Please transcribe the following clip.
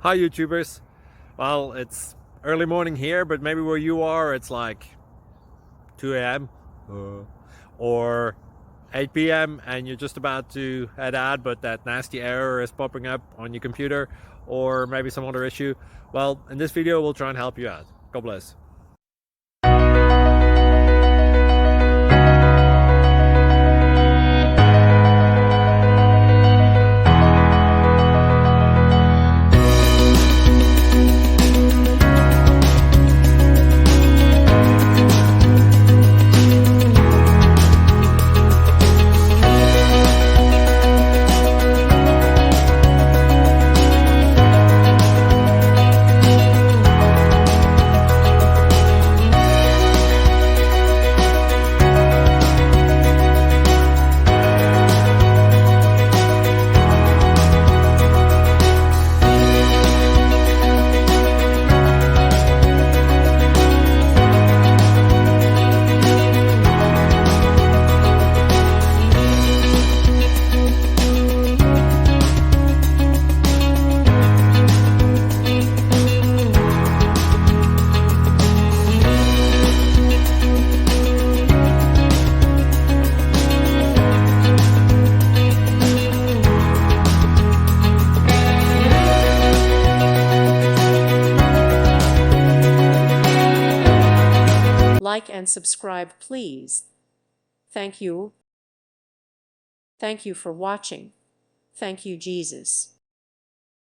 Hi YouTubers. Well, it's early morning here, but maybe where you are it's like 2 a.m. Or 8 p.m. and you're just about to head out, but that nasty error is popping up on your computer, or maybe some other issue. Well, in this video we'll try and help you out. God bless. Like and subscribe, please. Thank you. Thank you for watching. Thank you, Jesus.